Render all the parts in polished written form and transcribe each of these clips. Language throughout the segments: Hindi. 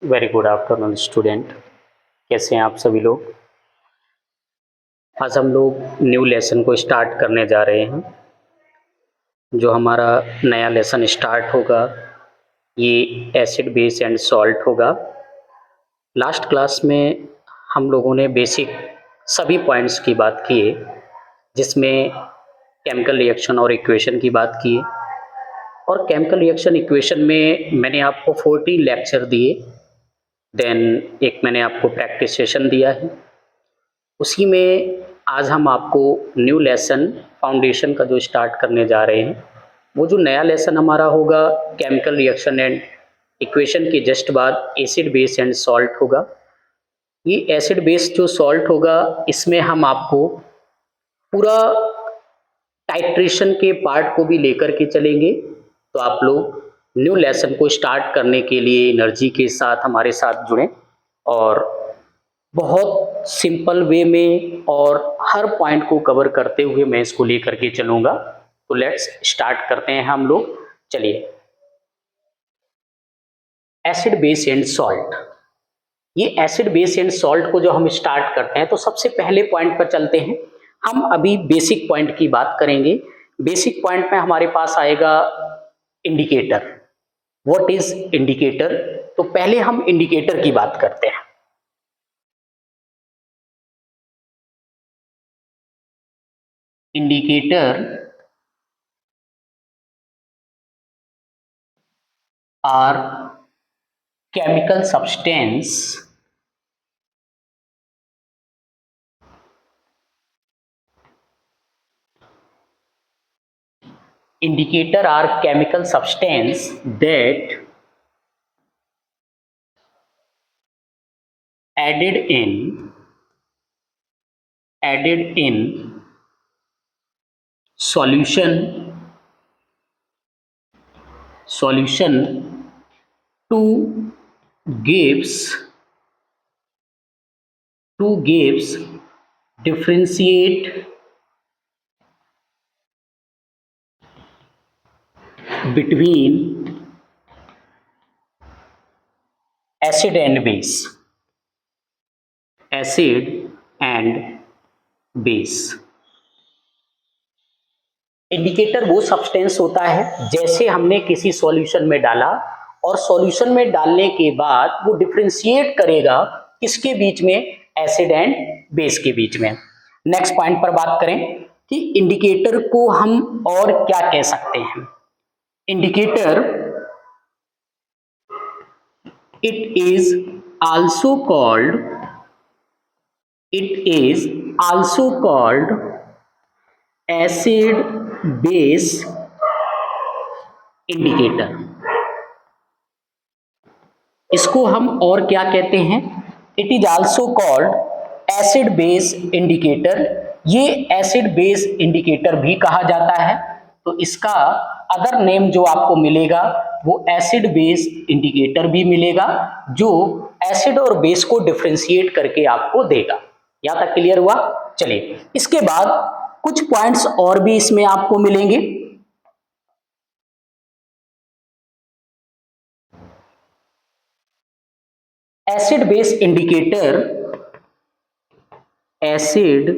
Very good afternoon student. कैसे हैं आप सभी लोग? आज हम लोग न्यू लेसन को स्टार्ट करने जा रहे हैं। जो हमारा नया लेसन स्टार्ट होगा ये एसिड बेस एंड सॉल्ट होगा। लास्ट क्लास में हम लोगों ने बेसिक सभी पॉइंट्स की बात की है, जिसमें केमिकल रिएक्शन और इक्वेशन की बात की है। और केमिकल रिएक्शन इक्वेशन में मैंने आपको 14 लेक्चर दिए, देन एक मैंने आपको प्रैक्टिस सेशन दिया है। उसी में आज हम आपको न्यू लेसन फाउंडेशन का जो स्टार्ट करने जा रहे हैं, वो जो नया लेसन हमारा होगा केमिकल रिएक्शन एंड इक्वेशन के जस्ट बाद एसिड बेस एंड सॉल्ट होगा। ये एसिड बेस जो सॉल्ट होगा, इसमें हम आपको पूरा टाइट्रेशन के पार्ट को भी लेकर के चलेंगे। तो आप लोग न्यू लेसन को स्टार्ट करने के लिए एनर्जी के साथ हमारे साथ जुड़ें और बहुत सिंपल वे में और हर पॉइंट को कवर करते हुए मैं इसको लेकर के चलूंगा। तो लेट्स स्टार्ट करते हैं हम लोग। चलिए, एसिड बेस एंड सॉल्ट। ये एसिड बेस एंड सॉल्ट को जो हम स्टार्ट करते हैं, तो सबसे पहले पॉइंट पर चलते हैं। हम अभी बेसिक पॉइंट की बात करेंगे। बेसिक पॉइंट में हमारे पास आएगा इंडिकेटर। What is indicator? तो पहले हम इंडिकेटर की बात करते हैं। Indicator are chemical substance indicator are chemical substance that added in solution to gives differentiate between acid and base, acid and base। Indicator वो सब्सटेंस होता है जैसे हमने किसी सॉल्यूशन में डाला और सॉल्यूशन में डालने के बाद वो डिफरेंशिएट करेगा किसके बीच में? एसिड एंड बेस के बीच में। नेक्स्ट पॉइंट पर बात करें कि इंडिकेटर को हम और क्या कह सकते हैं। Indicator, it is also called acid base indicator. इसको हम और क्या कहते हैं? It is also called acid base indicator. ये एसिड बेस इंडिकेटर भी कहा जाता है। तो इसका अदर नेम जो आपको मिलेगा वो एसिड बेस इंडिकेटर भी मिलेगा, जो एसिड और बेस को डिफरेंशिएट करके आपको देगा। यहां तक क्लियर हुआ? चलिए, इसके बाद कुछ पॉइंट्स और भी इसमें आपको मिलेंगे। Acid base indicator, acid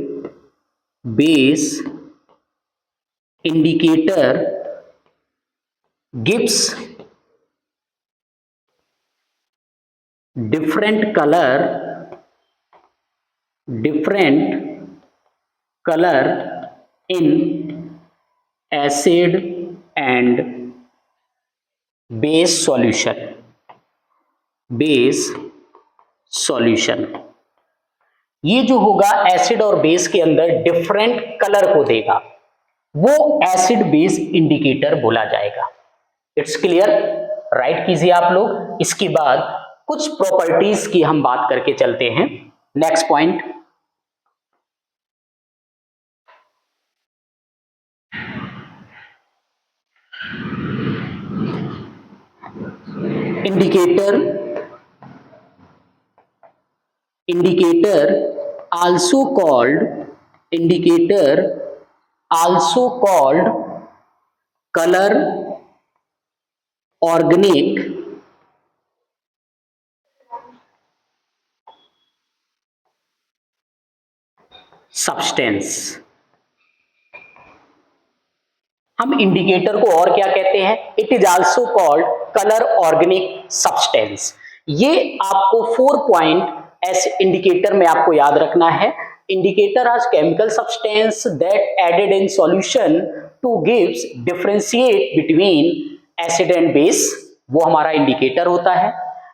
base indicator gives different color in acid and base solution। ये जो होगा एसिड और बेस के अंदर डिफरेंट कलर को देगा, वो एसिड बेस इंडिकेटर बोला जाएगा। It's clear? राइट कीजिए आप लोग। इसके बाद कुछ प्रॉपर्टीज की हम बात करके चलते हैं। Next point, indicator also called color organic substance. हम इंडिकेटर को और क्या कहते हैं? It is also called colour organic substance. ये आपको 4 पॉइंट ऐसे इंडिकेटर में आपको याद रखना है। Indicator are chemical substance that added in solution to gives differentiate between acid and base, वो हमारा इंडिकेटर होता है।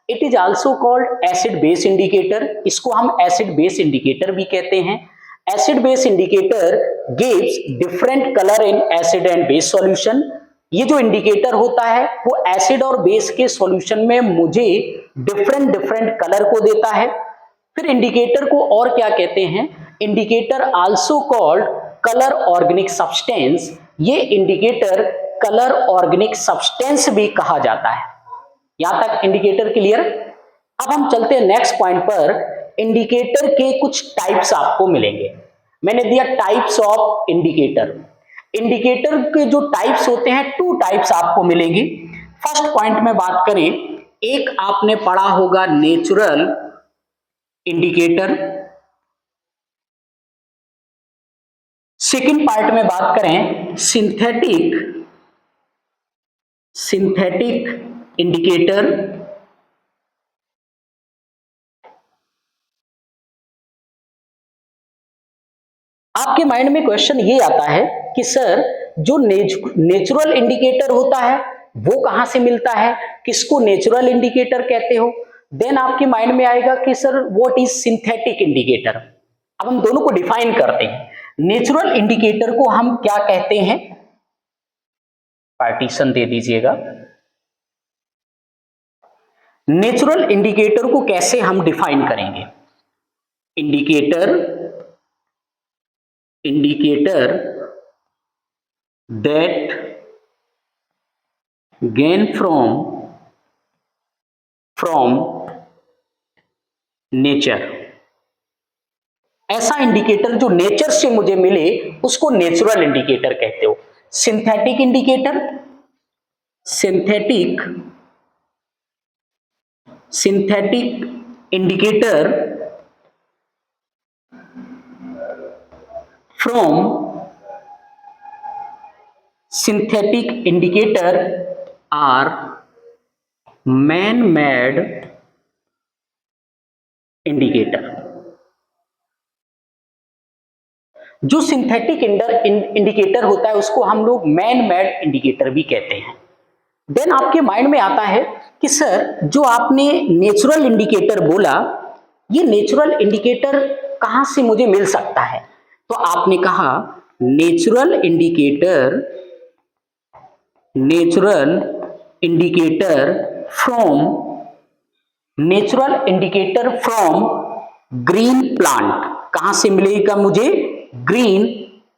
It is also called acid base indicator, इसको हम एसिड बेस इंडिकेटर भी कहते हैं। Acid base indicator gives different colour in acid and base solution. ये जो इंडिकेटर होता है वो एसिड और बेस के सॉल्यूशन में मुझे डिफरेंट कलर को देता है। फिर इंडिकेटर को और क्या कहते हैं? Indicator also called colour organic substance. ये इंडिकेटर कलर ऑर्गेनिक सब्सटेंस भी कहा जाता है। यहां तक इंडिकेटर क्लियर? अब हम चलते हैं नेक्स्ट पॉइंट पर। इंडिकेटर के कुछ टाइप्स आपको मिलेंगे। मैंने दिया टाइप्स ऑफ इंडिकेटर। इंडिकेटर के जो टाइप्स होते हैं 2 टाइप्स आपको मिलेंगे। फर्स्ट पॉइंट में बात करें, एक आपने पढ़ा होगा नेचुरल इंडिकेटर। सेकंड पार्ट में बात करें सिंथेटिक इंडिकेटर। आपके माइंड में क्वेश्चन ये आता है कि सर जो नेचुरल इंडिकेटर होता है वो कहां से मिलता है, किसको नेचुरल इंडिकेटर कहते हो? देन आपके माइंड में आएगा कि sir what is synthetic indicator. अब हम दोनों को डिफाइन करते हैं। नेचुरल इंडिकेटर को हम क्या कहते हैं? पार्टीशन दे दीजिएगा। नेचुरल इंडिकेटर को कैसे हम डिफाइन करेंगे? Indicator that gain from nature. ऐसा इंडिकेटर जो नेचर से मुझे मिले उसको नेचुरल इंडिकेटर कहते हो। Synthetic indicator are man-made indicator. जो सिंथेटिक इंडिकेटर होता है उसको हम लोग मैन मेड इंडिकेटर भी कहते हैं। देन आपके माइंड में आता है कि सर जो आपने नेचुरल इंडिकेटर बोला, ये नेचुरल इंडिकेटर कहां से मुझे मिल सकता है? तो आपने कहा natural indicator from green plant. कहां से मिलेगा मुझे? Green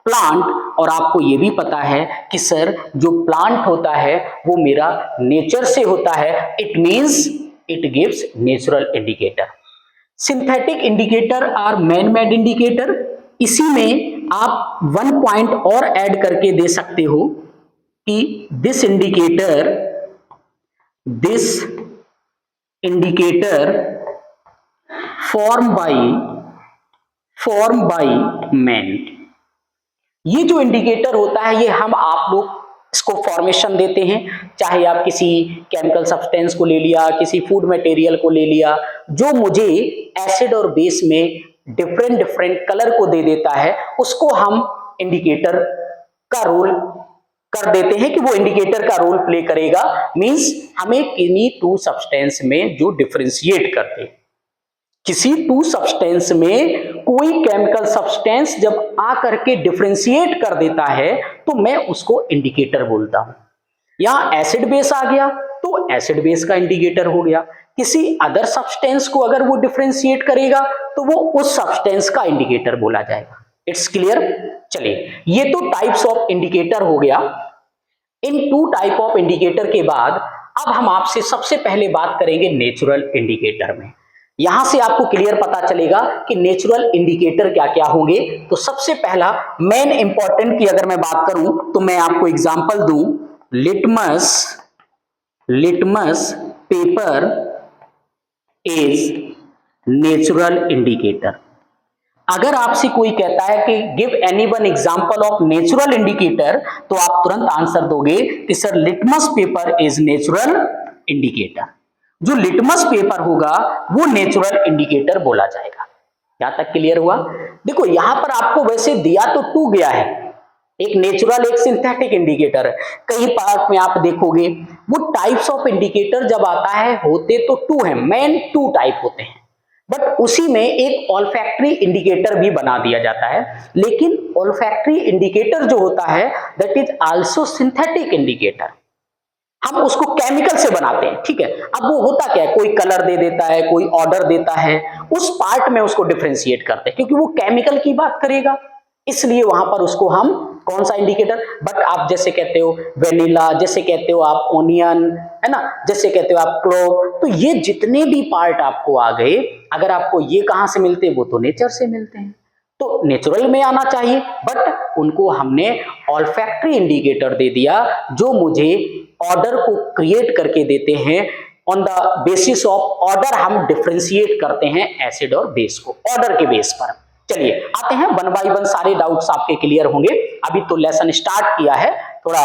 plant. और आपको यह भी पता है कि सर जो प्लांट होता है वो मेरा नेचर से होता है, it means it gives natural indicator. Synthetic indicator are man made indicator. इसी में आप 1 पॉइंट और ऐड करके दे सकते हो कि this indicator form by man. ये जो इंडिकेटर होता है ये आप लोग इसको फॉर्मेशन देते हैं, चाहे आप किसी केमिकल सब्सटेंस को ले लिया, किसी फूड मटेरियल को ले लिया, जो मुझे एसिड और बेस में डिफरेंट कलर को दे देता है, उसको हम इंडिकेटर का रोल कर देते हैं कि वो इंडिकेटर का रोल प्ले करेगा। मींस हमें किन्हीं 2 सब्सटेंस में जो डिफरेंशिएट करते हैं, किसी 2 सब्सटेंस में कोई केमिकल सब्सटेंस जब आ करके डिफरेंशिएट कर देता है तो मैं उसको इंडिकेटर बोलता हूं। यहां एसिड बेस आ गया तो एसिड बेस का इंडिकेटर हो गया। किसी अदर सब्सटेंस को अगर वो डिफरेंशिएट करेगा तो वो उस सब्सटेंस का इंडिकेटर बोला जाएगा। It's clear? चलिए, ये तो टाइप्स ऑफ इंडिकेटर हो गया। इन 2 टाइप ऑफ इंडिकेटर के बाद अब हम आपसे सबसे पहले बात करेंगे नेचुरल इंडिकेटर में। यहां से आपको क्लियर पता चलेगा कि नेचुरल इंडिकेटर क्या क्या होंगे। तो सबसे पहला मेन इंपॉर्टेंट की अगर मैं बात करूं तो मैं आपको एग्जांपल दूं, litmus paper is natural indicator. अगर आपसे कोई कहता है कि give any one example of natural indicator, तो आप तुरंत आंसर दोगे कि sir litmus paper is natural indicator. जो लिटमस पेपर होगा वो नेचुरल इंडिकेटर बोला जाएगा। यहां तक क्लियर हुआ? देखो यहां पर आपको वैसे दिया तो 2 गया है, एक नेचुरल एक सिंथेटिक इंडिकेटर है। कई पार्ट में आप देखोगे वो टाइप्स ऑफ इंडिकेटर जब आता है होते तो 2 है, मेन 2 टाइप होते हैं, बट उसी में एक ऑल्फैक्टरी इंडिकेटर भी बना दिया जाता है। लेकिन ऑल्फैक्टरी इंडिकेटर जो होता है that is also synthetic indicator, हम उसको केमिकल से बनाते हैं, ठीक है। अब वो होता क्या है, कोई कलर दे देता है, कोई ऑर्डर देता है, उस पार्ट में उसको डिफरेंशिएट करते हैं क्योंकि वो केमिकल की बात करेगा, इसलिए वहां पर उसको हम कौन सा इंडिकेटर। बट आप जैसे कहते हो वेनिला, जैसे कहते हो आप ओनियन, है ना, जैसे कहते हो आप क्लोव, तो ये जितने भी पार्ट आपको आ गए, अगर आपको ये कहां से मिलते हैं, वो तो नेचर से मिलते हैं, तो नेचुरल में आना चाहिए, बट उनको हमने ऑल्फैक्टरी इंडिकेटर दे दिया जो मुझे ऑर्डर को क्रिएट करके देते हैं। On the basis of order हम डिफरेंशिएट करते हैं एसिड और बेस को ऑर्डर के बेस पर। चलिए आते हैं वन बाय वन, सारे डाउट्स आपके क्लियर होंगे। अभी तो लेसन स्टार्ट किया है, थोड़ा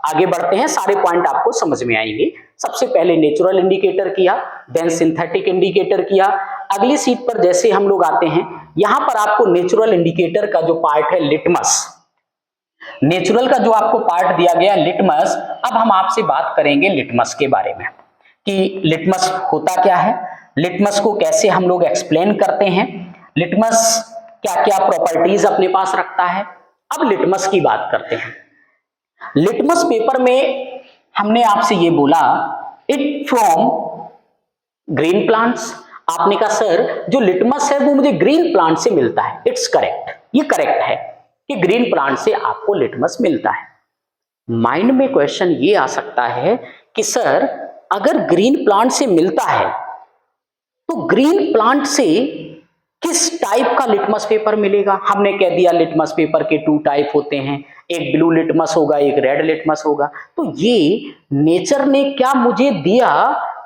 आगे बढ़ते हैं, सारे पॉइंट आपको समझ में आएंगे। सबसे पहले नेचुरल इंडिकेटर किया, देन सिंथेटिक इंडिकेटर किया। अगली सीट पर जैसे हम लोग आते हैं, यहां पर आपको नेचुरल इंडिकेटर का जो पार्ट है लिटमस, नेचुरल का जो आपको पार्ट दिया गया लिटमस। अब हम आपसे बात करेंगे लिटमस के बारे में कि लिटमस होता क्या है, लिटमस को कैसे हम लोग एक्सप्लेन करते हैं, लिटमस क्या क्या प्रॉपर्टीज अपने पास रखता है। अब लिटमस की बात करते हैं। लिटमस पेपर में हमने आपसे ये बोला इट फ्रॉम ग्रीन प्लांट्स। आपने कहा सर जो लिटमस है वो मुझे ग्रीन प्लांट से मिलता है। इट्स करेक्ट, ये करेक्ट है कि ग्रीन प्लांट से आपको लिटमस मिलता है। माइंड में क्वेश्चन ये आ सकता है कि सर अगर ग्रीन प्लांट से मिलता है तो ग्रीन प्लांट से किस टाइप का लिटमस पेपर मिलेगा। हमने कह दिया लिटमस पेपर के 2 टाइप होते हैं, एक ब्लू लिटमस होगा, एक रेड लिटमस होगा। तो ये नेचर ने क्या मुझे दिया,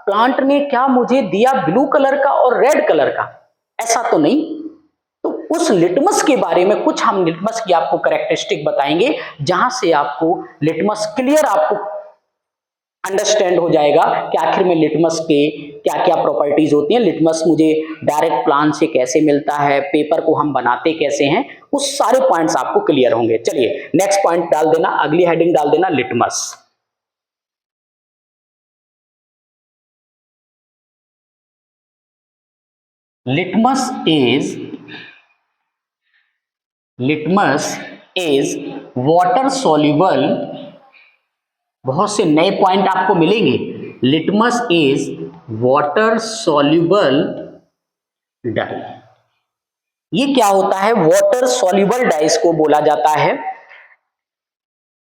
प्लांट ने क्या मुझे दिया ब्लू कलर का और रेड कलर का, ऐसा तो नहीं। तो उस लिटमस के बारे में कुछ हम लिटमस की आपको कैरेक्टरिस्टिक बताएंगे जहां से आपको लिटमस क्लियर आपको अंडरस्टैंड हो जाएगा कि आखिर में लिटमस के क्या क्या प्रॉपर्टीज होती हैं, लिटमस मुझे डायरेक्ट प्लांट से कैसे मिलता है, पेपर को हम बनाते कैसे हैं, उस सारे पॉइंट्स आपको क्लियर होंगे। चलिए नेक्स्ट पॉइंट डाल देना, अगली हेडिंग डाल देना litmus. Litmus is water soluble. बहुत से नए पॉइंट आपको मिलेंगे। Litmus is water soluble dye. ये क्या होता है, वाटर सॉल्युबल डाइस को बोला जाता है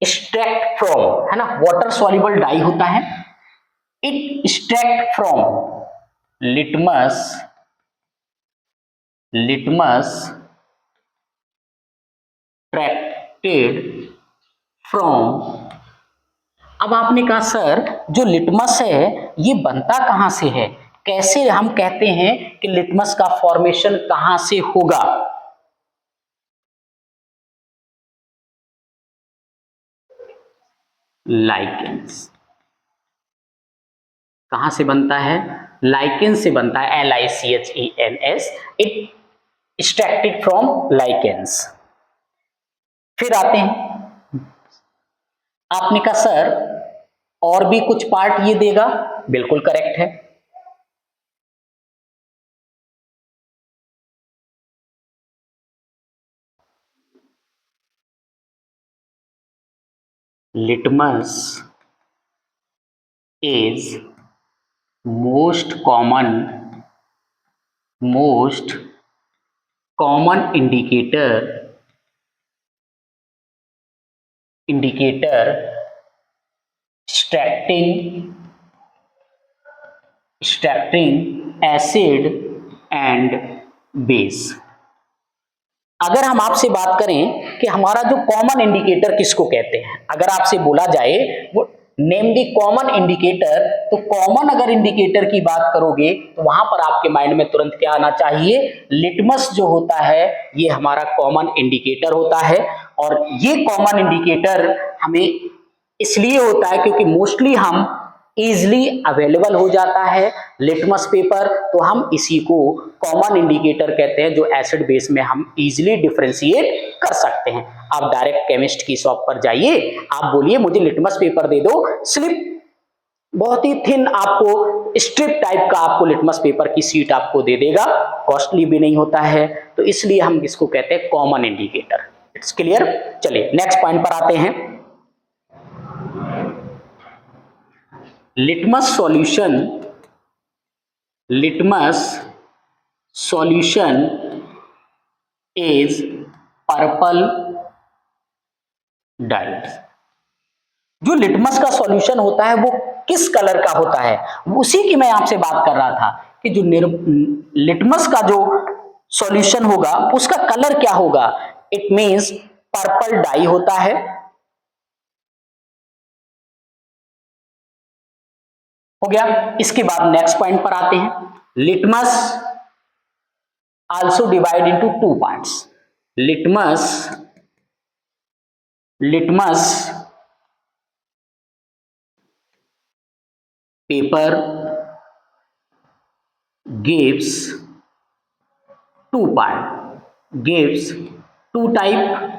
एक्सट्रैक्ट फ्रॉम, है ना, वाटर सॉल्युबल डाई होता है। It extract from litmus extracted from. अब आपने कहा सर जो लिटमस है ये बनता कहां से है, कैसे हम कहते हैं कि लिटमस का फॉर्मेशन कहां से होगा। लाइकेंस। कहां से बनता है, लाइकेन से बनता है, LICHENS। It extracted from lichens. फिर आते हैं, आपने कहा सर और भी कुछ पार्ट ये देगा, बिल्कुल करेक्ट है। Litmus is most common indicator extracting acid and base. अगर हम आपसे बात करें कि हमारा जो कॉमन इंडिकेटर किसको कहते हैं, अगर आपसे बोला जाए वो नेम द कॉमन इंडिकेटर, तो कॉमन अगर इंडिकेटर की बात करोगे तो वहां पर आपके माइंड में तुरंत क्या आना चाहिए, लिटमस जो होता है ये हमारा कॉमन इंडिकेटर होता है। और ये कॉमन इंडिकेटर हमें इसलिए होता है क्योंकि मोस्टली हम इजिली अवेलेबल हो जाता है लिटमस पेपर, तो हम इसी को कॉमन इंडिकेटर कहते हैं, जो एसिड बेस में हम इजिली डिफरेंशिएट कर सकते हैं। आप डायरेक्ट केमिस्ट की शॉप पर जाइए, आप बोलिए मुझे लिटमस पेपर दे दो, स्लिप बहुत ही थिन आपको स्ट्रिप टाइप का आपको लिटमस पेपर की शीट आपको दे देगा, कॉस्टली भी नहीं होता है, तो इसलिए हम इसको कहते हैं कॉमन इंडिकेटर। It's clear. चलिए नेक्स्ट पॉइंट पर आते हैं। Litmus solution is purple dye. जो लिटमस का सॉल्यूशन होता है वो किस कलर का होता है, उसी की मैं आपसे बात कर रहा था कि जो लिटमस का जो सॉल्यूशन होगा उसका कलर क्या होगा, इट मींस पर्पल डाई होता है। हो गया। इसके बाद नेक्स्ट पॉइंट पर आते हैं। Litmus also divide into two parts. Litmus paper gives two type।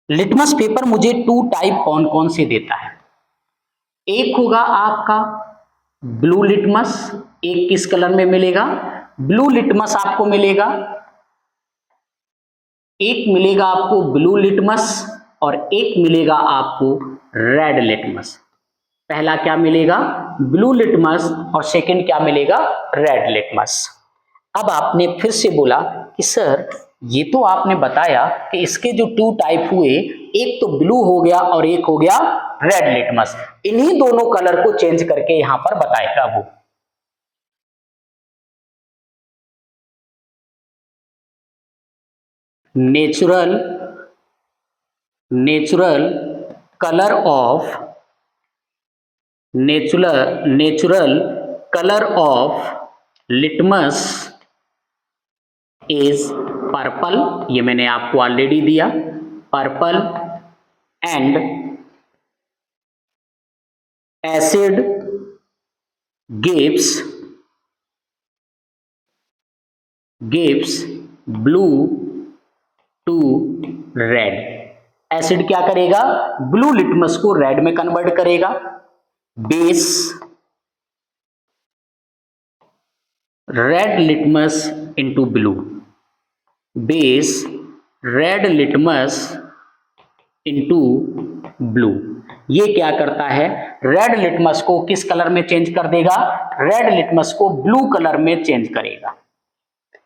Litmus paper मुझे टू टाइप कौन कौन से देता है, एक होगा आपका ब्लू लिटमस, एक किस कलर में मिलेगा, ब्लू लिटमस आपको मिलेगा, एक मिलेगा आपको ब्लू लिटमस और एक मिलेगा आपको रेड लिटमस। पहला क्या मिलेगा, ब्लू लिटमस, और सेकंड क्या मिलेगा, रेड लिटमस। अब आपने फिर से बोला कि सर ये तो आपने बताया कि इसके जो टू टाइप हुए, एक तो ब्लू हो गया और एक हो गया रेड लिटमस, इन्हीं दोनों कलर को चेंज करके यहां पर बताएगा वो। Natural colour of litmus is purple, ये मैंने आपको ऑलरेडी दिया, purple, and acid gives blue to red. Acid क्या करेगा, ब्लू लिटमस को रेड में कन्वर्ट करेगा। Base red litmus into blue, base red litmus into blue. ये क्या करता है, रेड लिटमस को किस कलर में चेंज कर देगा, रेड लिटमस को ब्लू कलर में चेंज करेगा।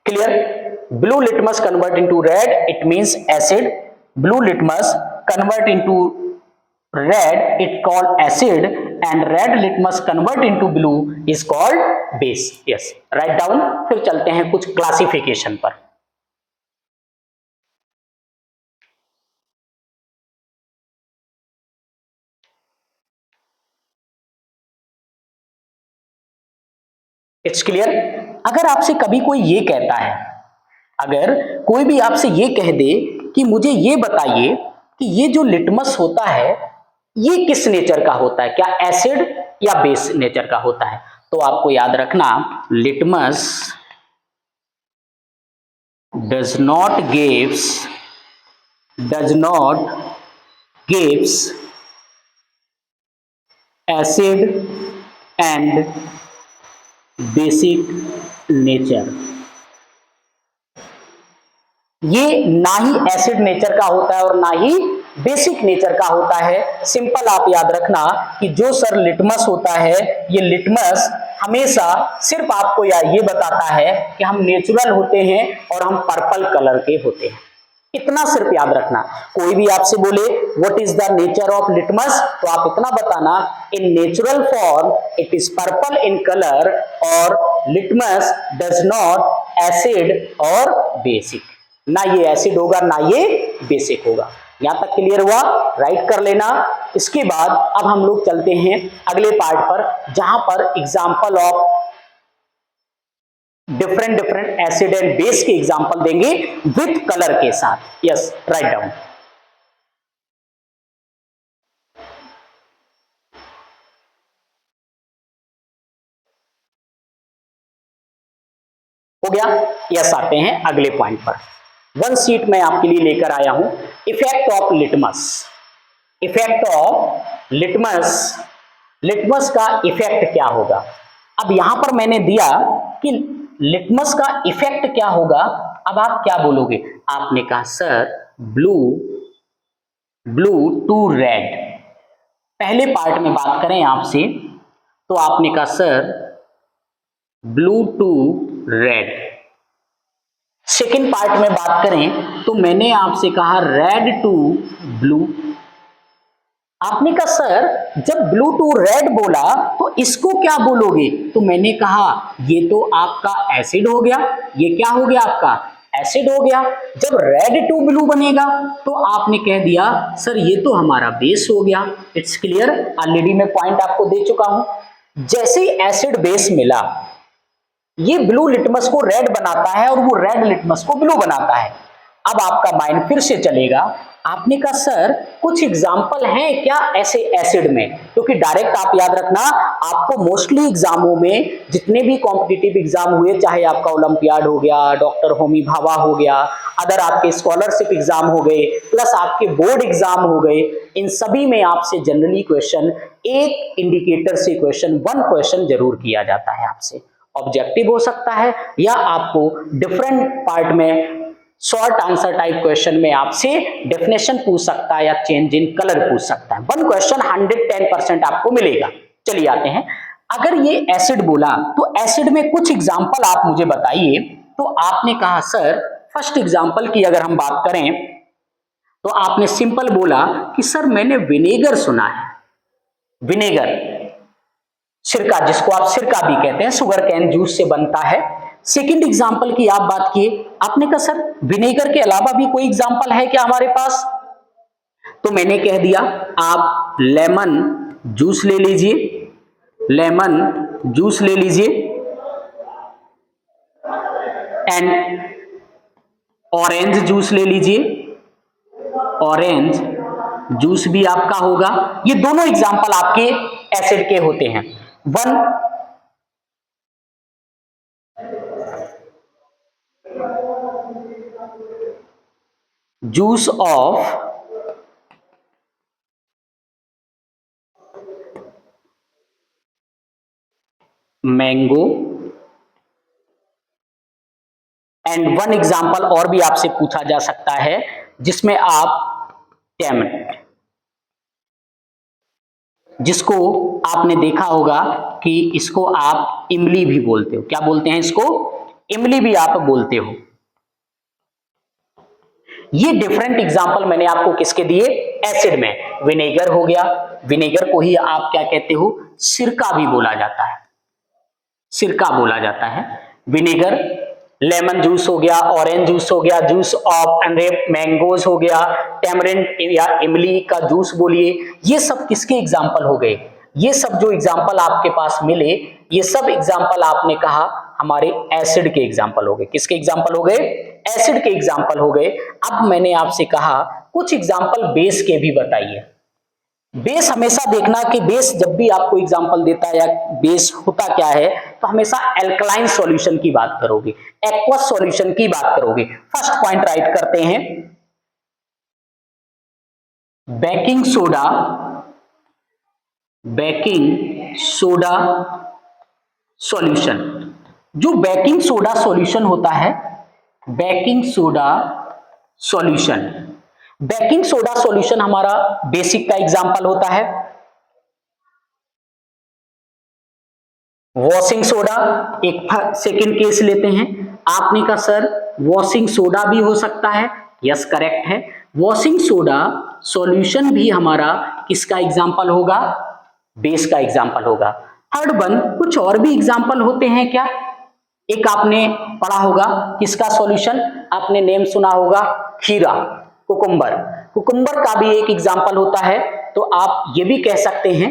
Clear. Blue litmus convert into red, it means acid, blue litmus convert into red, it called acid, and red litmus convert into blue is called base. Yes, write down. फिर चलते हैं कुछ क्लासिफिकेशन पर। It's clear. अगर आपसे कभी कोई ये कहता है, अगर कोई भी आपसे ये कह दे कि मुझे ये बताइए कि ये जो लिटमस होता है ये किस नेचर का होता है, क्या एसिड या बेस नेचर का होता है, तो आपको याद रखना litmus does not gives acid and basic nature. ये ना ही एसिड नेचर का होता है और ना ही बेसिक नेचर का होता है। सिंपल आप याद रखना कि जो सर लिटमस होता है, ये लिटमस हमेशा सिर्फ आपको ये बताता है कि हम नेचुरल होते हैं और हम पर्पल कलर के होते हैं, इतना सिर्फ याद रखना। कोई भी आपसे बोले what is the nature of litmus, तो आप इतना बताना in natural form it is purple in colour, और लिटमस डज नॉट एसिड और बेसिक। ना ये एसिड होगा ना ये बेसिक होगा। यहां तक क्लियर हुआ? राइट कर लेना। इसके बाद अब हम लोग चलते हैं अगले पार्ट पर, जहां पर example of different acid and base के एग्जांपल देंगे विथ कलर के साथ। Yes, write down. हो गया? यस, आते हैं अगले पॉइंट पर। वन शीट मैं आपके लिए लेकर आया हूं, effect of litmus. Effect of litmus, litmus का इफेक्ट क्या होगा? अब यहां पर मैंने दिया कि लिटमस का इफेक्ट क्या होगा। अब आप क्या बोलोगे? आपने कहा सर ब्लू टू रेड। पहले पार्ट में बात करें आपसे तो आपने कहा sir blue to red. Second part में बात करें तो मैंने आपसे कहा रेड टू ब्लू। आपने कहा सर जब ब्लू टू रेड बोला तो इसको क्या बोलोगे? तो मैंने कहा ये तो आपका एसिड हो गया। ये क्या हो गया? आपका एसिड हो गया। जब रेड टू ब्लू बनेगा तो आपने कह दिया सर ये तो हमारा बेस हो गया। It's clear? ऑलरेडी मैं पॉइंट आपको दे चुका हूं। जैसे ही एसिड बेस मिला, ये ब्लू लिटमस को रेड बनाता है और वो रेड लिटमस को ब्लू बनाता है। अब आपका माइंड फिर से चलेगा। आपने कहा सर कुछ एग्जाम्पल हैं क्या ऐसे एसिड में? क्योंकि डायरेक्ट आप याद रखना, आपको मोस्टली एग्जामों में जितने भी कॉम्पिटिटिव एग्जाम हुए, चाहे आपका ओलंपियाड हो गया, डॉक्टर होमी भाभा हो गया, अदर आपके स्कॉलरशिप एग्जाम हो गए, प्लस आपके बोर्ड एग्जाम हो गए, इन सभी में आपसे जनरली क्वेश्चन एक इंडिकेटर से क्वेश्चन, वन क्वेश्चन जरूर किया जाता है आपसे। ऑब्जेक्टिव हो सकता है या आपको डिफरेंट पार्ट में शॉर्ट आंसर टाइप क्वेश्चन में आपसे डेफिनेशन पूछ सकता है या चेंज इन कलर पूछ सकता है। वन क्वेश्चन 110% आपको मिलेगा। चलिए आते हैं, अगर ये एसिड बोला तो एसिड में कुछ एग्जाम्पल आप मुझे बताइए। तो आपने कहा सर फर्स्ट एग्जाम्पल की अगर हम बात करें तो आपने सिंपल बोला कि सर मैंने विनेगर सुना है। विनेगर, सिरका, जिसको आप सिरका भी कहते हैं, शुगर कैन जूस से बनता है। सेकंड एग्जांपल की आप बात किए, आपने कहा सर विनेगर के अलावा भी कोई एग्जांपल है क्या हमारे पास? तो मैंने कह दिया आप लेमन जूस ले लीजिए, लेमन जूस ले लीजिए, एंड ऑरेंज जूस ले लीजिए, ऑरेंज जूस भी आपका होगा। ये दोनों एग्जांपल आपके एसिड के होते हैं। One juice of mango, and one example और भी आपसे पूछा जा सकता है जिसमें आप टैमरिंड, जिसको आपने देखा होगा कि इसको आप इमली भी बोलते हो। क्या बोलते हैं इसको? इमली भी आप बोलते हो। ये डिफरेंट एग्जाम्पल मैंने आपको किसके दिए? एसिड में। विनेगर हो गया, विनेगर को ही आप क्या कहते हो? सिरका भी बोला जाता है, सिरका बोला जाता है। विनेगर, लेमन जूस हो गया, ऑरेंज जूस हो गया, जूस ऑफ अनरेप मैंगोज हो गया, टैमरिंड या इमली का जूस बोलिए। ये सब किसके एग्जाम्पल हो गए? ये सब जो एग्जाम्पल आपके पास मिले, ये सब एग्जाम्पल आपने कहा हमारे एसिड के एग्जाम्पल हो गए। किसके एग्जाम्पल हो गए? एसिड के एग्जाम्पल हो गए। अब मैंने आपसे कहा कुछ एग्जाम्पल बेस के भी बताइए। बेस हमेशा देखना कि बेस जब भी आपको एग्जांपल देता है या बेस होता क्या है, तो हमेशा एल्कलाइन सॉल्यूशन की बात करोगे, एक्वस सॉल्यूशन की बात करोगे। फर्स्ट पॉइंट राइट करते हैं, baking soda, baking soda solution. जो बेकिंग सोडा सॉल्यूशन होता है, baking soda solution, baking soda solution हमारा बेसिक का एग्जांपल होता है। वॉशिंग सोडा एक सेकंड केस लेते हैं। आपने कहा सर वॉशिंग सोडा भी हो सकता है। यस, करेक्ट है। वॉशिंग सोडा सॉल्यूशन भी हमारा किसका एग्जांपल होगा? बेस का एग्जांपल होगा। थर्ड वन, कुछ और भी एग्जांपल होते हैं क्या? एक आपने पढ़ा होगा किसका सॉल्यूशन, आपने नेम सुना होगा खीरा, कुकुम्बर। कुकुम्बर का भी एक एग्जाम्पल होता है, तो आप ये भी कह सकते हैं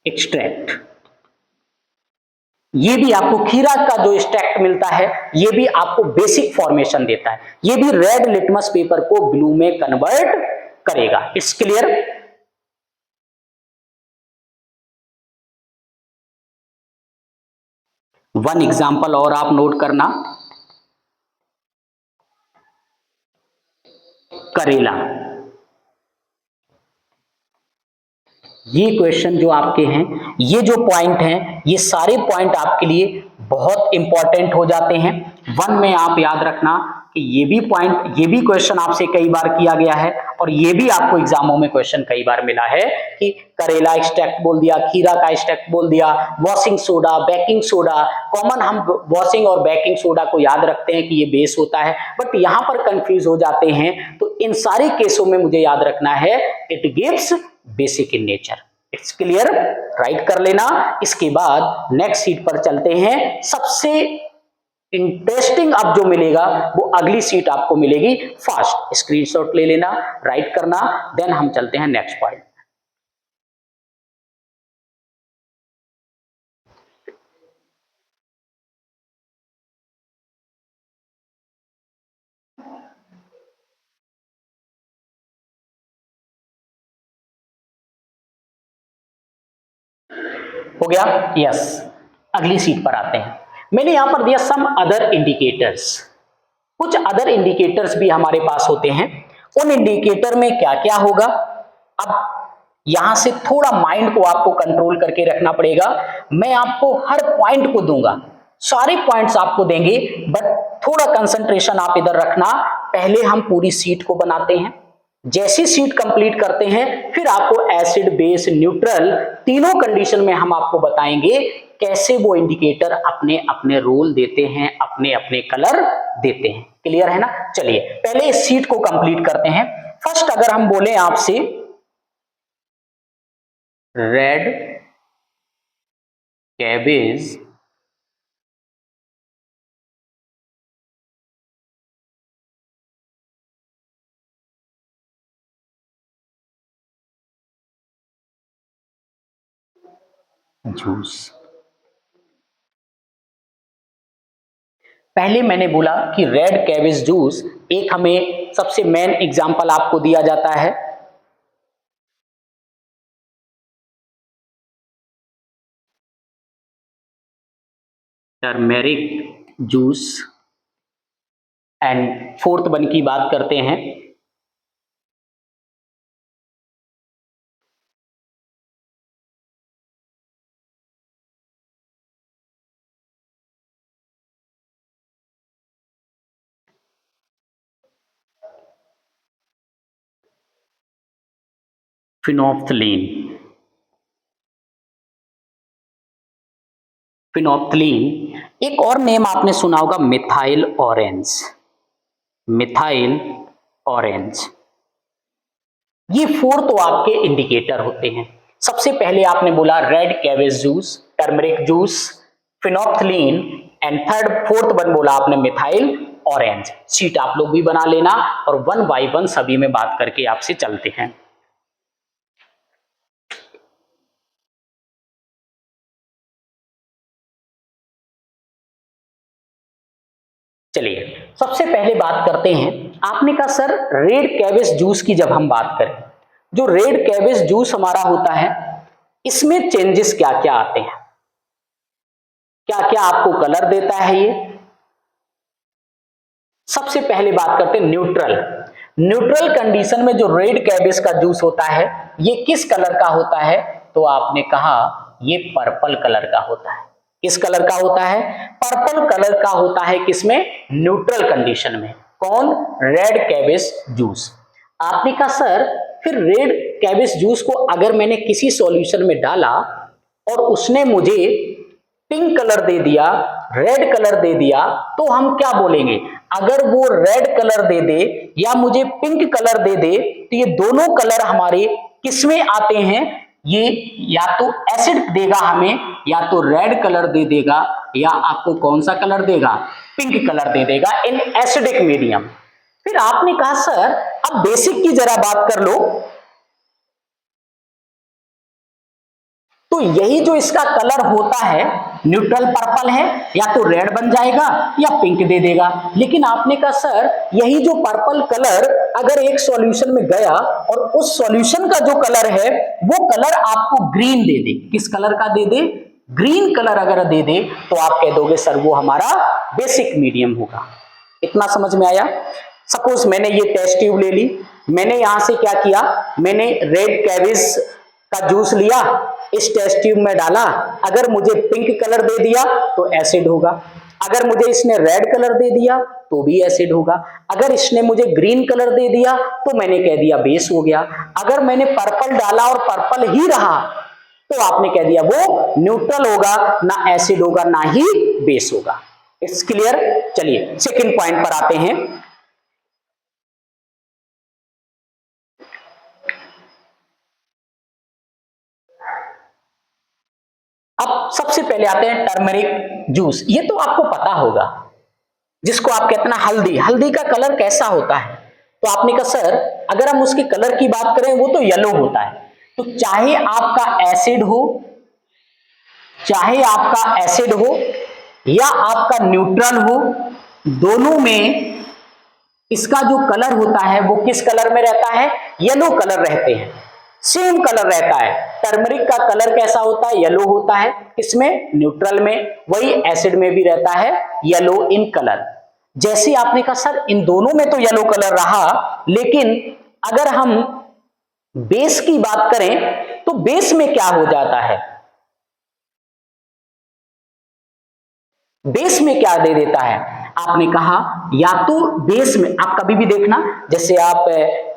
एक्सट्रैक्ट। ये भी आपको खीरा का जो एक्सट्रैक्ट मिलता है, ये भी आपको बेसिक फॉर्मेशन देता है। ये भी रेड लिटमस पेपर को ब्लू में कन्वर्ट करेगा। It's clear. वन एग्जाम्पल और आप नोट करना, करेला। ये क्वेश्चन जो आपके हैं, ये जो पॉइंट हैं, ये सारे पॉइंट आपके लिए बहुत इंपॉर्टेंट हो जाते हैं। वन में आप याद रखना कि ये भी पॉइंट, ये भी क्वेश्चन आपसे कई बार किया गया है, और ये भी आपको एग्जामों में क्वेश्चन कई बार मिला है कि करेला एक्सट्रैक्ट बोल दिया, खीरा का एक्सट्रैक्ट बोल दिया, washing soda, baking soda. Common हम वॉशिंग और बेकिंग सोडा को याद रखते हैं कि ये बेस होता है, बट यहां पर कंफ्यूज हो जाते हैं। तो इन सारे केसों में मुझे याद रखना है it gives basic in nature. It's clear, right कर लेना। इसके बाद नेक्स्ट सीट पर चलते हैं। सबसे इंटरेस्टिंग अब जो मिलेगा वो अगली सीट आपको मिलेगी। फास्ट स्क्रीनशॉट ले लेना, राइट करना, देन हम चलते हैं नेक्स्ट पॉइंट। हो गया, यस। अगली सीट पर आते हैं। मैंने यहां पर दिया सम अदर इंडिकेटर्स। कुछ अदर इंडिकेटर्स भी हमारे पास होते हैं। उन इंडिकेटर में क्या क्या होगा, अब यहां से थोड़ा माइंड को आपको कंट्रोल करके रखना पड़ेगा। मैं आपको हर पॉइंट को दूंगा, सारे पॉइंट्स आपको देंगे, बट थोड़ा कंसंट्रेशन आप इधर रखना। पहले हम पूरी सीट को बनाते हैं, जैसी सीट कंप्लीट करते हैं फिर आपको एसिड, बेस, न्यूट्रल तीनों कंडीशन में हम आपको बताएंगे कैसे वो इंडिकेटर अपने अपने रोल देते हैं, अपने अपने कलर देते हैं। क्लियर है ना। चलिए पहले इस सीट को कंप्लीट करते हैं। फर्स्ट अगर हम बोले आपसे रेड कैबेज जूस। पहले मैंने बोला कि रेड कैबेज जूस एक हमें सबसे मेन एग्जांपल आपको दिया जाता है। Turmeric juice, and fourth one की बात करते हैं फिनोप्थलीन। फिनोप्थलीन, एक और नेम आपने सुना होगा मिथाइल ऑरेंज। मिथाइल ऑरेंज, ये फोर तो आपके इंडिकेटर होते हैं। सबसे पहले आपने बोला red cabbage juice, turmeric juice, phenolphthalein, and fourth one बोला आपने मिथाइल ऑरेंज। सीट आप लोग भी बना लेना, और वन बाय वन सभी में बात करके आपसे चलते हैं। चलिए सबसे पहले बात करते हैं। आपने कहा सर रेड कैबेज जूस की जब हम बात करें, जो रेड कैबेज जूस हमारा होता है इसमें चेंजेस क्या क्या आते हैं, क्या क्या आपको कलर देता है ये। सबसे पहले बात करते हैं न्यूट्रल। न्यूट्रल कंडीशन में जो रेड कैबेज का जूस होता है ये किस कलर का होता है, तो आपने कहा ये पर्पल कलर का होता है। किस कलर का होता है, पर्पल कलर का होता है। किसमें, न्यूट्रल कंडीशन में। कौन, रेड कैबेज जूस। आपने कहा सर फिर रेड कैबेज जूस को अगर मैंने किसी सॉल्यूशन में डाला और उसने मुझे पिंक कलर दे दिया, रेड कलर दे दिया, तो हम क्या बोलेंगे? अगर वो रेड कलर दे दे या मुझे पिंक कलर दे दे, तो ये दोनों कलर हमारे किसमें आते हैं? ये या तो एसिड देगा हमें, या तो रेड कलर दे देगा, या आपको कौन सा कलर देगा? पिंक कलर दे देगा इन एसिडिक मीडियम। फिर आपने कहा सर अब बेसिक की जरा बात कर लो, तो यही जो इसका कलर होता है न्यूट्रल पर्पल है, या तो रेड बन जाएगा या पिंक दे देगा। लेकिन आपने कहा सर यही जो पर्पल कलर अगर एक सॉल्यूशन में गया और उस सॉल्यूशन का जो कलर है वो कलर आपको ग्रीन दे दे, किस कलर का दे दे? ग्रीन कलर अगर दे दे तो आप कह दोगे सर वो हमारा बेसिक मीडियम होगा। इतना समझ में आया? सपोज मैंने ये टेस्ट ट्यूब ले ली, मैंने यहां से क्या किया, मैंने रेड कैबेज का जूस लिया, इस टेस्ट ट्यूब में डाला, अगर मुझे पिंक कलर दे दिया तो एसिड होगा, अगर मुझे इसने रेड कलर दे दिया तो भी एसिड होगा, अगर इसने मुझे ग्रीन कलर दे दिया तो मैंने कह दिया बेस हो गया, अगर मैंने पर्पल डाला और पर्पल ही रहा तो आपने कह दिया वो न्यूट्रल होगा, ना एसिड होगा ना ही बेस होगा। It's clear? चलिए सेकंड पॉइंट पर आते हैं। अब सबसे पहले आते हैं टर्मरिक जूस। ये तो आपको पता होगा, जिसको आप कहते हैं ना हल्दी। हल्दी का कलर कैसा होता है? तो आपने कहा सर अगर हम उसके कलर की बात करें वो तो येलो होता है। तो चाहे आपका एसिड हो, चाहे आपका एसिड हो या आपका न्यूट्रल हो, दोनों में इसका जो कलर होता है वो किस कलर में रहता है? येलो कलर रहते हैं, सेम कलर रहता है। टर्मरिक का कलर कैसा होता है? येलो होता है। किसमें? न्यूट्रल में। वही एसिड में भी रहता है येलो इन कलर। जैसे आपने कहा सर इन दोनों में तो येलो कलर रहा, लेकिन अगर हम बेस की बात करें तो बेस में क्या हो जाता है? बेस में क्या दे देता है? आपने कहा या तो बेस में, आप कभी भी देखना, जैसे आप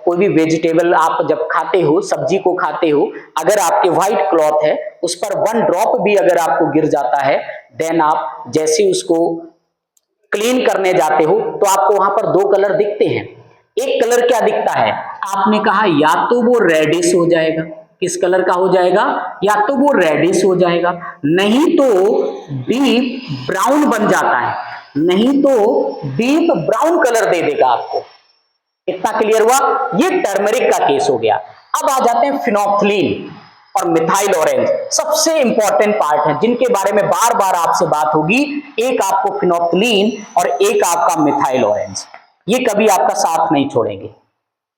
कोई भी वेजिटेबल आप जब खाते हो, सब्जी को खाते हो, अगर आपके व्हाइट क्लॉथ है उस पर 1 ड्रॉप भी अगर आपको गिर जाता है, देन आप जैसे उसको क्लीन करने जाते हो तो आपको वहां पर 2 कलर दिखते हैं। एक कलर क्या दिखता है? आपने कहा या तो वो रेडिश हो जाएगा, किस कलर का हो जाएगा? या तो वो रेडिश हो जाएगा, नहीं तो डीप ब्राउन बन जाता है, नहीं तो डीप ब्राउन कलर दे देगा आपको। इतना क्लियर हुआ? ये टर्मरिक का केस हो गया। अब आ जाते हैं फिनोल्फ्थालीन और मिथाइल ऑरेंज। सबसे इंपॉर्टेंट पार्ट है जिनके बारे में बार बार आपसे बात होगी, एक आपको फिनोल्फ्थालीन और एक आपका मिथाइल ऑरेंज। ये कभी आपका साथ नहीं छोड़ेंगे,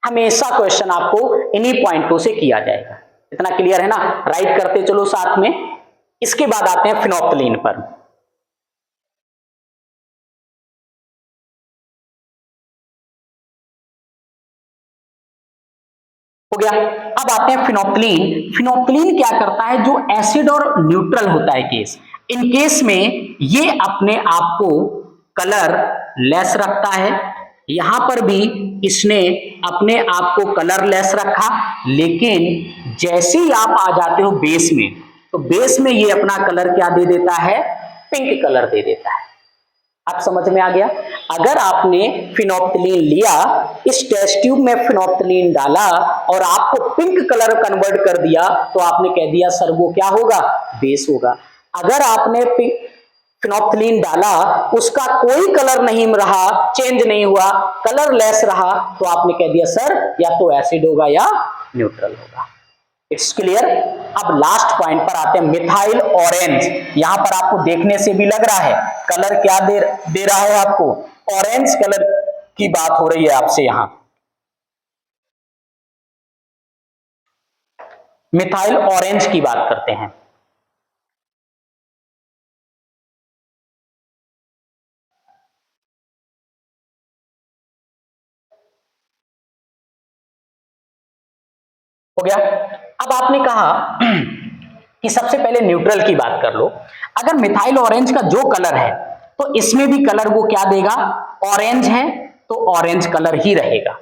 हमेशा क्वेश्चन आपको इन्हीं पॉइंटों से किया जाएगा। इतना क्लियर है ना? राइट करते चलो साथ में। इसके बाद आते हैं फिनोल्फ्थालीन पर। हो गया। अब आते हैं फिनोल्फ्थालीन। फिनोल्फ्थालीन क्या करता है? जो एसिड और न्यूट्रल होता है केस, इन केस में ये अपने आप को कलर लेस रखता है। यहां पर भी इसने अपने आप को कलर लेस रखा, लेकिन जैसे ही आप आ जाते हो बेस में, तो बेस में ये अपना कलर क्या दे देता है? पिंक कलर दे देता है। आप समझ में आ गया? अगर आपने फिनोल्फ्थालीन लिया, इस टेस्ट ट्यूब में फिनोल्फ्थालीन डाला और आपको पिंक कलर कन्वर्ट कर दिया, तो आपने कह दिया सर वो क्या होगा? बेस होगा। अगर आपने फिनोल्फ्थालीन डाला, उसका कोई कलर नहीं रहा, चेंज नहीं हुआ, कलर लेस रहा, तो आपने कह दिया सर या तो एसिड होगा या न्यूट्रल होगा। It's clear? अब लास्ट पॉइंट पर आते हैं, मिथाइल ऑरेंज। यहां पर आपको देखने से भी लग रहा है कलर क्या दे रहा है आपको? ऑरेंज कलर की बात हो रही है आपसे। यहां मिथाइल ऑरेंज की बात करते हैं। हो गया। अब आपने कहा कि सबसे पहले न्यूट्रल की बात कर लो। अगर मिथाइल ऑरेंज का जो कलर है, तो इसमें भी कलर वो क्या देगा? ऑरेंज है तो ऑरेंज कलर ही रहेगा।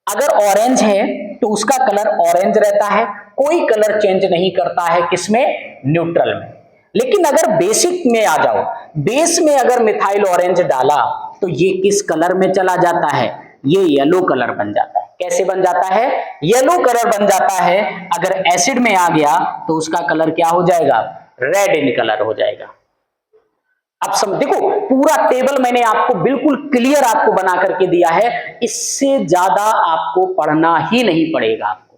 अगर ऑरेंज है तो उसका कलर ऑरेंज रहता है, कोई कलर चेंज नहीं करता है। किसमें? न्यूट्रल में। लेकिन अगर बेसिक में आ जाओ, बेस में अगर मिथाइल ऑरेंज डाला तो ये किस कलर में चला जाता है, ये येलो कलर बन जाता है। कैसे बन जाता है, येलो कलर बन जाता है। अगर एसिड में आ गया तो उसका कलर क्या हो जाएगा, रेड इन कलर हो जाएगा। अब समझ, देखो पूरा टेबल मैंने आपको बिल्कुल क्लियर आपको बना करके दिया है, इससे ज्यादा आपको पढ़ना ही नहीं पड़ेगा। आपको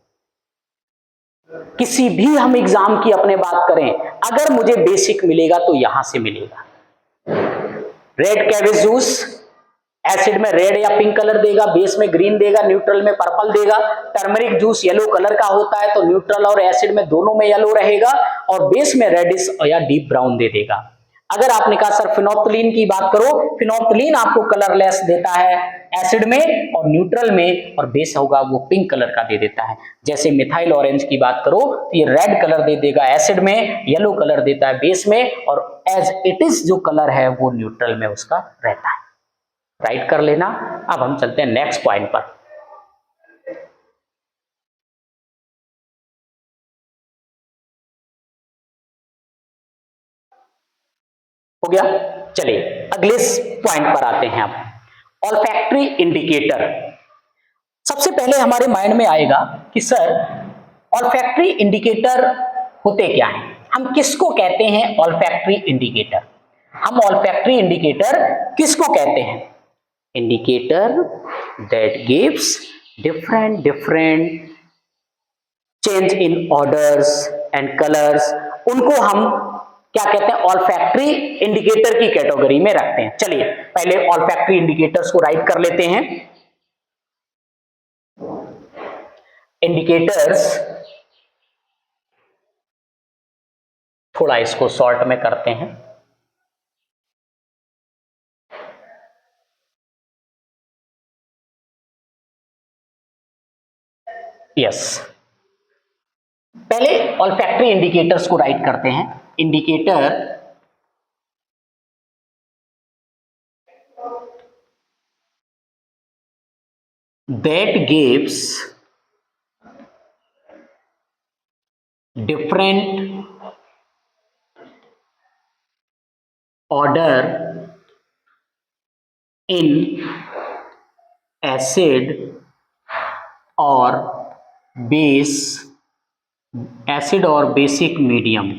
किसी भी हम एग्जाम की अपने बात करें, अगर मुझे बेसिक मिलेगा तो यहां से मिलेगा। रेड कैबेज जूस एसिड में रेड या पिंक कलर देगा, बेस में ग्रीन देगा, न्यूट्रल में पर्पल देगा। टर्मरिक जूस येलो कलर का होता है तो न्यूट्रल और एसिड में दोनों में येलो रहेगा, और बेस में रेडिश या डीप ब्राउन दे देगा। अगर आपने कहा सर फिनोप्थलीन की बात करो, फिनोप्थलीन आपको कलरलेस देता है एसिड में और न्यूट्रल में, और बेस होगा वो पिंक कलर का दे देता है। जैसे मिथाइल ऑरेंज की बात करो तो ये रेड कलर दे देगा एसिड में, येलो कलर देता है बेस में, और एज इट इज जो कलर है वो न्यूट्रल में उसका रहता है। राइट कर लेना। अब हम चलते हैं नेक्स्ट पॉइंट पर। हो गया, चलिए अगले पॉइंट पर आते हैं। अब ऑल्फैक्टरी इंडिकेटर। सबसे पहले हमारे माइंड में आएगा कि सर ऑल्फैक्टरी इंडिकेटर होते क्या हैं, हम किसको कहते हैं ऑल्फैक्टरी इंडिकेटर। हम ऑल्फैक्टरी इंडिकेटर किसको कहते हैं, indicator that gives different change in orders and colors, उनको हम क्या कहते हैं, ऑल्फैक्टरी इंडिकेटर की कैटेगरी में रखते हैं। चलिए पहले ऑल्फैक्टरी इंडिकेटर्स को राइट कर लेते हैं। इंडिकेटर्स, थोड़ा इसको शॉर्ट में करते हैं। यस, पहले ऑल्फैक्टरी इंडिकेटर्स को राइट करते हैं। Indicator that gives different order in acid or base, acid or basic medium,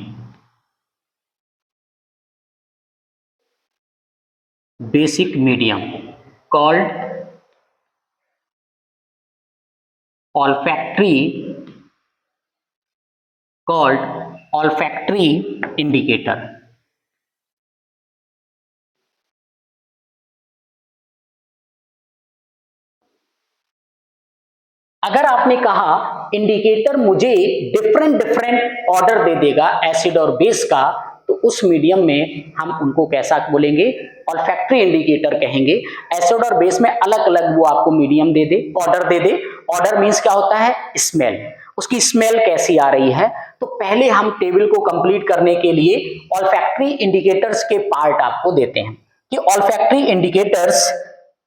basic medium called olfactory indicator। अगर आपने कहा इंडिकेटर मुझे डिफरेंट ऑर्डर दे देगा एसिड और बेस का, तो उस मीडियम में हम उनको कैसा बोलेंगे, ऑल्फैक्टरी इंडिकेटर कहेंगे। एसिड और बेस में अलग अलग वो आपको मीडियम दे दे, ऑर्डर दे दे। ऑर्डर मींस क्या होता है, स्मेल, उसकी स्मेल कैसी आ रही है। तो पहले हम टेबल को कंप्लीट करने के लिए ऑल्फैक्टरी इंडिकेटर्स के पार्ट आपको देते हैं कि olfactory indicators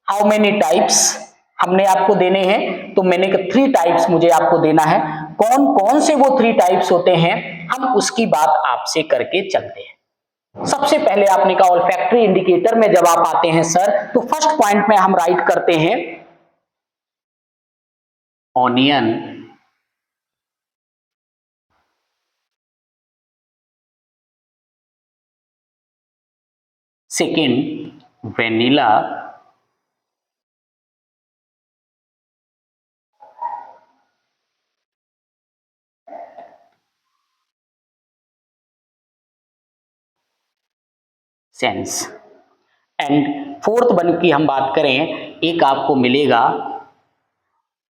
how many types हमने आपको देने हैं। तो मैंने 3 टाइप्स मुझे आपको देना है। कौन कौन से वो 3 टाइप्स होते हैं, हम उसकी बात आपसे करके चलते हैं। सबसे पहले आपने कहा ऑल्फैक्टरी इंडिकेटर में जब आप आते हैं सर, तो फर्स्ट पॉइंट में हम राइट करते हैं onion, second vanilla, sense, and fourth one की हम बात करें, एक आपको मिलेगा,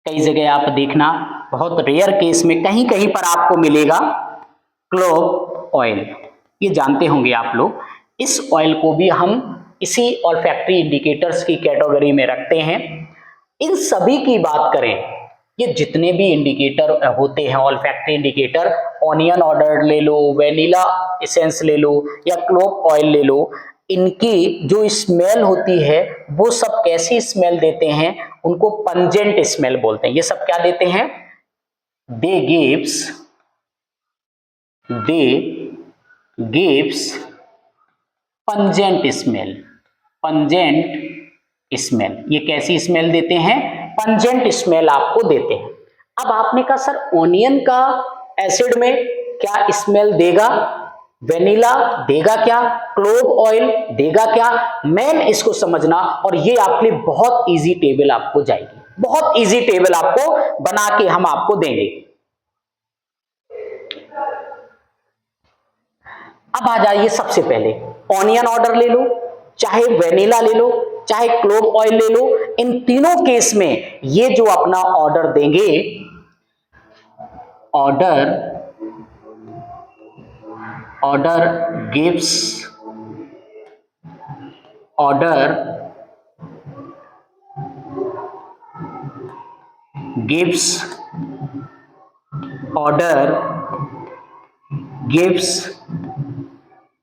कई जगह आप देखना बहुत रेयर केस में कहीं कहीं पर आपको मिलेगा क्लोव ऑयल। ये जानते होंगे आप लोग। इस ऑयल को भी हम इसी ऑल्फैक्टरी इंडिकेटर्स की कैटेगरी में रखते हैं। इन सभी की बात करें, ये जितने भी इंडिकेटर होते हैं ऑल्फैक्टरी इंडिकेटर, ऑनियन ऑर्डर ले लो, वेनिला एसेंस ले लो या क्लोव ऑयल ले लो, इनकी जो स्मेल होती है वो सब कैसी स्मेल देते हैं, उनको पंजेंट स्मेल बोलते हैं। ये सब क्या देते हैं, they gives pungent smell, pungent smell, ये कैसी स्मेल देते हैं? पंजेंट स्मेल आपको देते हैं। अब आपने कहा सर ओनियन का एसिड में क्या स्मेल देगा? वेनिला देगा क्या? क्लोव ऑयल देगा क्या? मेन इसको समझना, और ये आपके लिए बहुत इजी टेबल आपको जाएगी, बहुत इजी टेबल आपको बना के हम आपको देंगे। अब आ जाइए, सबसे पहले ऑनियन ऑर्डर ले लो, चाहे वेनिला ले लो, चाहे क्लोव ऑयल ले लो, इन तीनों केस में ये जो अपना ऑर्डर देंगे, ऑर्डर गिव्स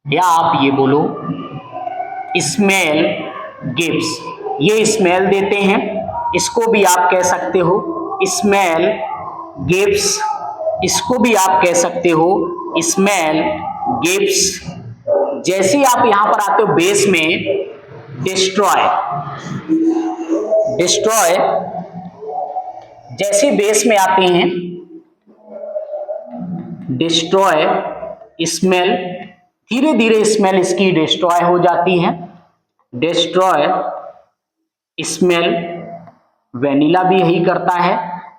या आप ये बोलो स्मेल गिव्स, ये स्मेल देते हैं, इसको भी आप कह सकते हो स्मेल गिव्स, इसको भी आप कह सकते हो स्मेल गिव्स। जैसे ही आप यहां पर आते हो बेस में, डिस्ट्रॉय, जैसे बेस में आते हैं डिस्ट्रॉय स्मेल, धीरे धीरे स्मेल इसकी डिस्ट्रॉय हो जाती है, डिस्ट्रॉय स्मेल। वेनिला भी यही करता है,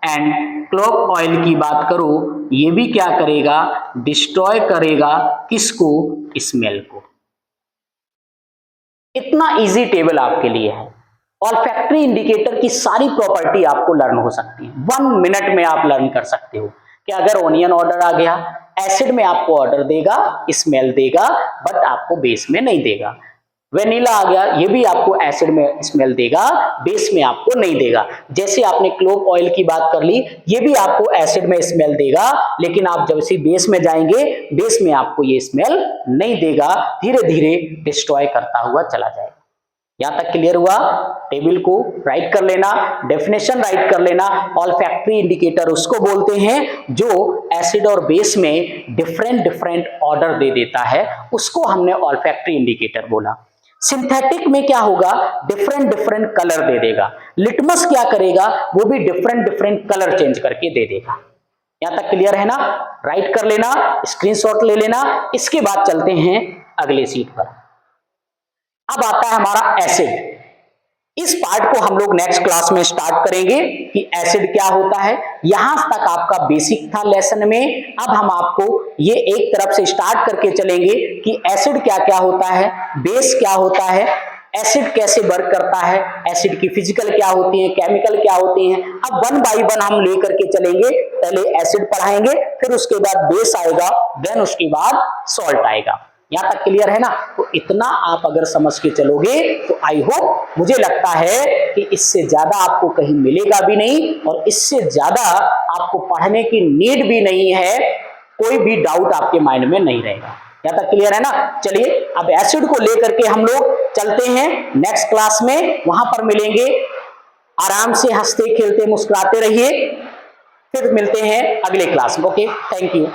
एंड क्लोव ऑयल की बात करो, ये भी क्या करेगा? डिस्ट्रॉय करेगा, किसको? स्मेल को। इतना इजी टेबल आपके लिए है। ऑल्फैक्टरी इंडिकेटर की सारी प्रॉपर्टी आपको लर्न हो सकती है, 1 मिनट में आप लर्न कर सकते हो कि अगर ओनियन ऑर्डर आ गया, एसिड में आपको ऑर्डर देगा, स्मेल देगा, बट आपको बेस में नहीं देगा। वेनिला आ गया, ये भी आपको एसिड में स्मेल देगा, बेस में आपको नहीं देगा। जैसे आपने क्लोव ऑयल की बात कर ली, ये भी आपको एसिड में स्मेल देगा, लेकिन आप जब से बेस में जाएंगे, बेस में आपको ये स्मेल नहीं देगा, धीरे धीरे डिस्ट्रॉय करता हुआ चला जाएगा। यहां तक क्लियर हुआ? टेबल को राइट कर लेना, डेफिनेशन राइट कर लेना। ऑल्फैक्टरी इंडिकेटर उसको बोलते हैं जो एसिड और बेस में डिफरेंट ऑर्डर दे देता है, उसको हमने ऑल्फैक्टरी इंडिकेटर बोला। सिंथेटिक में क्या होगा? डिफरेंट कलर दे देगा। लिटमस क्या करेगा? वो भी डिफरेंट कलर चेंज करके दे देगा। यहां तक क्लियर है ना? राइट कर लेना, स्क्रीनशॉट ले लेना। इसके बाद चलते हैं अगले सीट पर। अब आता है हमारा एसिड। इस पार्ट को हम लोग नेक्स्ट क्लास में स्टार्ट करेंगे कि एसिड क्या होता है। यहां तक आपका बेसिक था लेसन में। अब हम आपको ये एक तरफ से स्टार्ट करके चलेंगे कि एसिड क्या क्या होता है, बेस क्या होता है, एसिड कैसे वर्क करता है, एसिड की फिजिकल क्या होती है, केमिकल क्या होती हैं। अब 1 बाय 1 हम लेकर के चलेंगे। पहले एसिड पढ़ाएंगे, फिर उसके बाद बेस आएगा, देन उसके बाद सॉल्ट आएगा। यहां तक क्लियर है ना? तो इतना आप अगर समझ के चलोगे तो आई होप, मुझे लगता है कि इससे ज्यादा आपको कहीं मिलेगा भी नहीं, और इससे ज्यादा आपको पढ़ने की नीड भी नहीं है, कोई भी डाउट आपके माइंड में नहीं रहेगा। यहां तक क्लियर है ना? चलिए अब एसिड को लेकर के हम लोग चलते हैं नेक्स्ट क्लास में, वहां पर मिलेंगे। आराम से हंसते खेलते मुस्कुराते रहिए, फिर मिलते हैं अगले क्लास में। Okay, thank you.